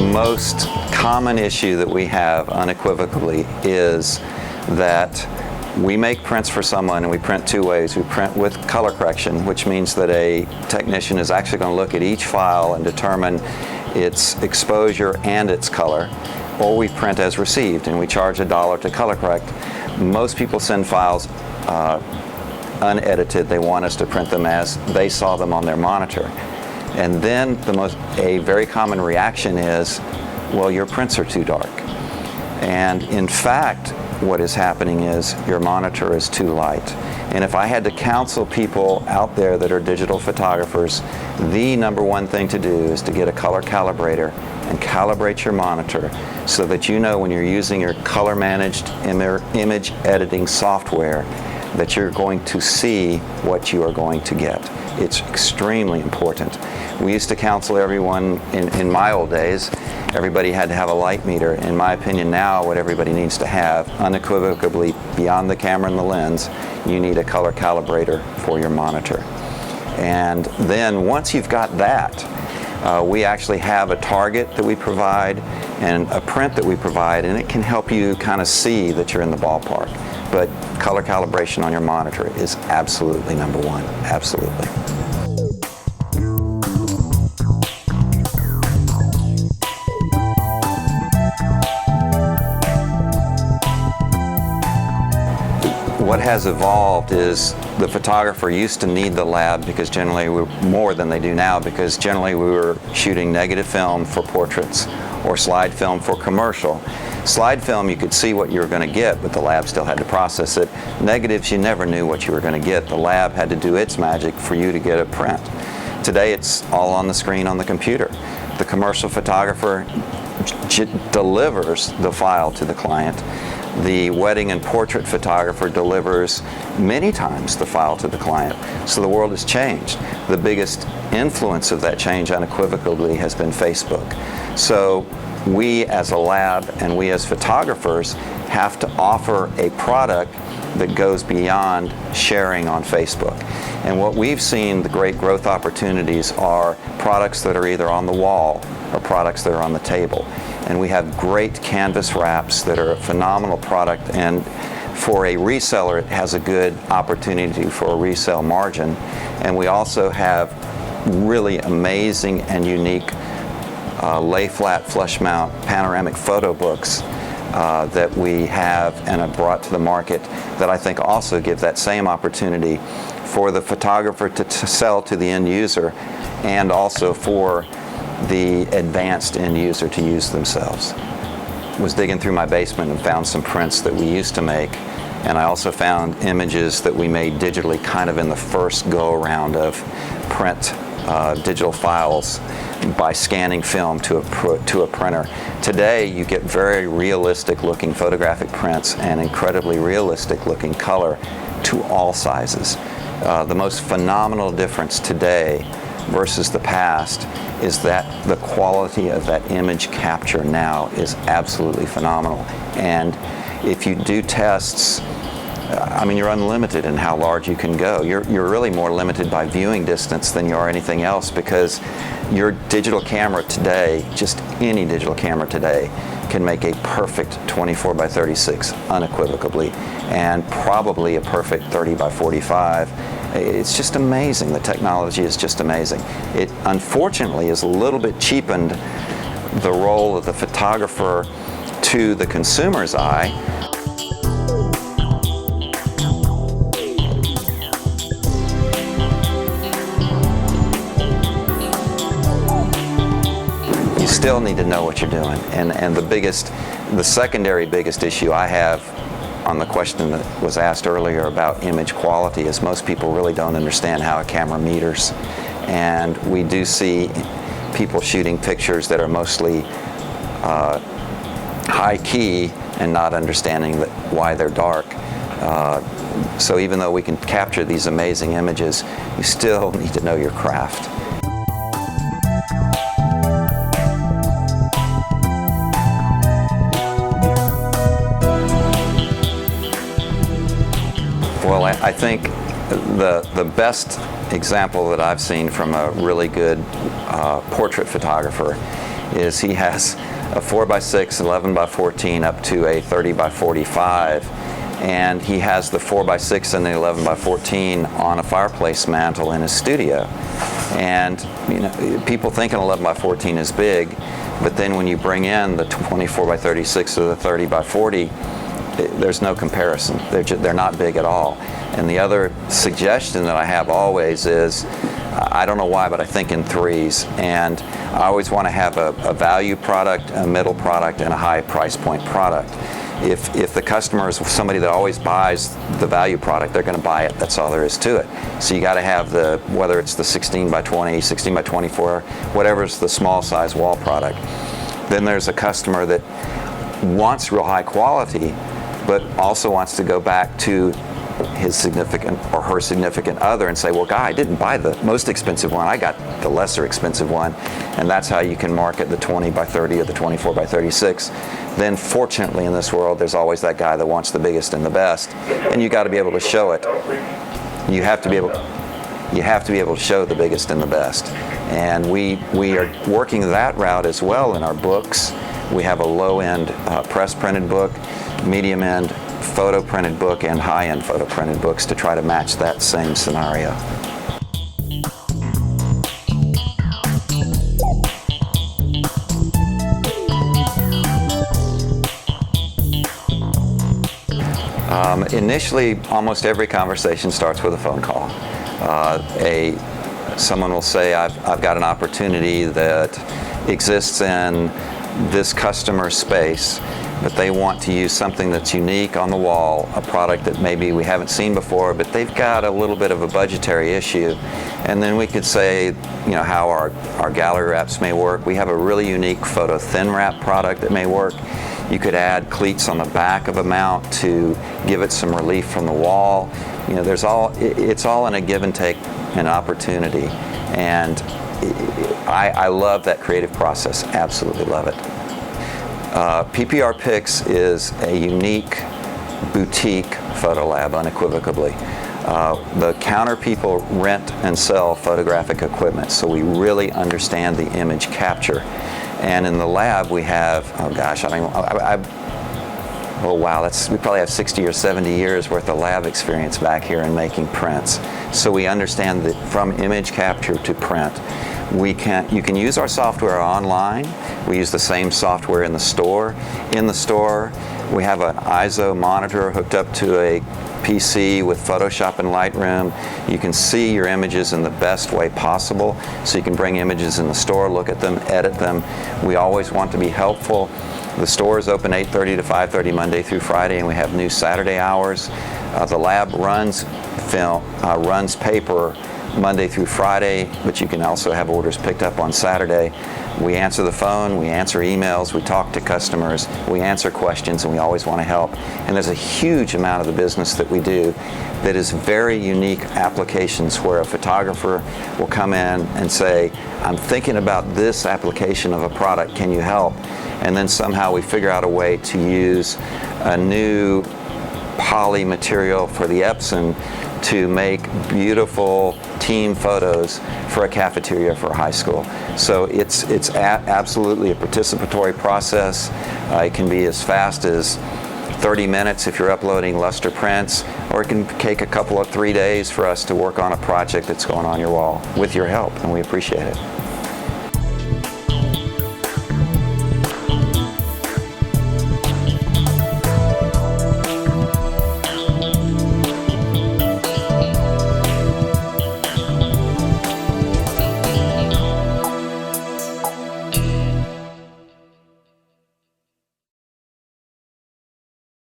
most common issue that we have unequivocally is that we make prints for someone, and we print two ways. We print with color correction, which means that a technician is actually going to look at each file and determine its exposure and its color, or we print as received, and we charge $1 to color correct. Most people send files unedited. They want us to print them as they saw them on their monitor. And then a very common reaction is, well, your prints are too dark. And in fact, what is happening is your monitor is too light. And if I had to counsel people out there that are digital photographers, the number one thing to do is to get a color calibrator and calibrate your monitor so that you know when you're using your color managed image editing software that you're going to see what you are going to get. It's extremely important. We used to counsel everyone in my old days, everybody had to have a light meter. In my opinion now, what everybody needs to have, unequivocally beyond the camera and the lens, you need a color calibrator for your monitor. And then once you've got that, we actually have a target that we provide and a print that we provide, and it can help you kind of see that you're in the ballpark. But color calibration on your monitor is absolutely number one, absolutely. What has evolved is the photographer used to need the lab because generally more than they do now, because generally we were shooting negative film for portraits or slide film for commercial. Slide film, you could see what you were going to get, but the lab still had to process it. Negatives, you never knew what you were going to get. The lab had to do its magic for you to get a print. Today it's all on the screen on the computer. The commercial photographer delivers the file to the client. The wedding and portrait photographer delivers many times the file to the client. So the world has changed. The biggest influence of that change unequivocally has been Facebook. So we as a lab and we as photographers have to offer a product that goes beyond sharing on Facebook. And what we've seen, the great growth opportunities are products that are either on the wall or products that are on the table. And we have great canvas wraps that are a phenomenal product, and for a reseller it has a good opportunity for a resale margin. And we also have really amazing and unique lay flat flush mount panoramic photo books that we have and have brought to the market that I think also give that same opportunity for the photographer to sell to the end user, and also for the advanced end user to use themselves. Was digging through my basement and found some prints that we used to make, and I also found images that we made digitally kind of in the first go around of print digital files by scanning film to a printer. Today you get very realistic looking photographic prints and incredibly realistic looking color to all sizes. The most phenomenal difference today versus the past is that the quality of that image capture now is absolutely phenomenal. And if you do tests, I mean, you're unlimited in how large you can go. You're really more limited by viewing distance than you are anything else, because your digital camera today, just any digital camera today, can make a perfect 24 by 36 unequivocally, and probably a perfect 30 by 45. It's just amazing. The technology is just amazing. It unfortunately is a little bit cheapened the role of the photographer to the consumer's eye. You still need to know what you're doing. And the secondary biggest issue I have on the question that was asked earlier about image quality is most people really don't understand how a camera meters. And we do see people shooting pictures that are mostly high key and not understanding why they're dark. So even though we can capture these amazing images, you still need to know your craft. Well, I think the best example that I've seen from a really good portrait photographer is he has a 4x6, 11x14 up to a 30x45, and he has the 4x6 and the 11x14 on a fireplace mantle in his studio. And you know, people think an 11x14 is big, but then when you bring in the 24x36 or the 30x40, there's no comparison. They're not big at all. And the other suggestion that I have always is, I don't know why, but I think in threes. And I always want to have a value product, a middle product, and a high price point product. If the customer is somebody that always buys the value product, they're going to buy it. That's all there is to it. So you got to have whether it's the 16x20, 16x24, whatever's the small size wall product. Then there's a customer that wants real high quality, but also wants to go back to his significant or her significant other and say, well, guy, I didn't buy the most expensive one, I got the lesser expensive one. And that's how you can market the 20x30 or the 24x36. Then fortunately in this world, there's always that guy that wants the biggest and the best, and you got to be able to show it. You have to be able to show the biggest and the best. And we are working that route as well in our books. We have a low-end press printed book, medium-end photo printed book, and high-end photo printed books to try to match that same scenario. Initially, almost every conversation starts with a phone call. Someone will say, I've got an opportunity that exists in this customer space, but they want to use something that's unique on the wall, a product that maybe we haven't seen before, but they've got a little bit of a budgetary issue. And then we could say, you know, how our gallery wraps may work. We have a really unique photo thin wrap product that may work. You could add cleats on the back of a mount to give it some relief from the wall. You know, it's all in a give and take and opportunity. And I love that creative process, absolutely love it. PPRpix is a unique boutique photo lab, unequivocally. The counter people rent and sell photographic equipment, so we really understand the image capture. And in the lab we have, oh gosh, oh wow, we probably have 60 or 70 years worth of lab experience back here in making prints. So we understand that from image capture to print, you can use our software online. We use the same software in the store. In the store, we have an ISO monitor hooked up to a PC with Photoshop and Lightroom. You can see your images in the best way possible. So you can bring images in the store, look at them, edit them. We always want to be helpful. The store is open 8:30 to 5:30 Monday through Friday, and we have new Saturday hours. The lab runs paper Monday through Friday, but you can also have orders picked up on Saturday. We answer the phone, we answer emails, we talk to customers, we answer questions, and we always want to help. And there's a huge amount of the business that we do that is very unique applications where a photographer will come in and say, I'm thinking about this application of a product, can you help? And then somehow we figure out a way to use a new poly material for the Epson to make beautiful team photos for a cafeteria for a high school. So it's absolutely a participatory process. It can be as fast as 30 minutes if you're uploading luster prints, or it can take a couple of 3 days for us to work on a project that's going on your wall with your help, and we appreciate it.